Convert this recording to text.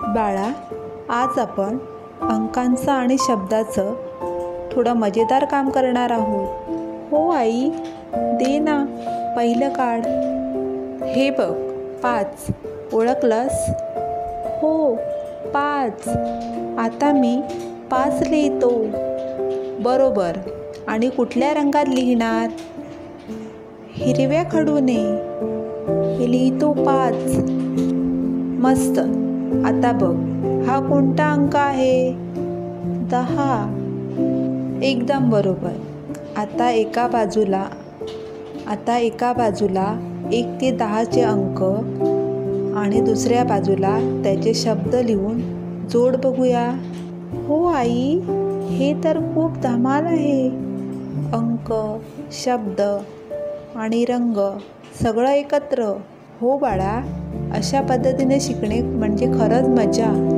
बाळा, आज आपण अंकांचं आणि शब्दाचं थोडं मजेदार काम करणार आहोत. हो आई, दे ना, पहिलं काढ. हे बघ, 5. ओळखलंस? हो, 5. आता मी 5 लिहितो. बरोबर. आणि कुठल्या रंगात लिहिणार? हिरव्या खडूने. लिहितो 5. मस्त. आता बघ, हा कोणता अंक आहे? 10. एकदम बरोबर. आता एका बाजूला 1 ते 10चे अंक आणि दुसऱ्या बाजूला त्याचे शब्द लिहून जोड बघूया. हो आई, हे तर खूप धमाल आहे. अंक, शब्द आणि रंग सगळं एकत्र. हो बाळा, अशा पद्धतीने शिकणे म्हणजे खरंच मजा.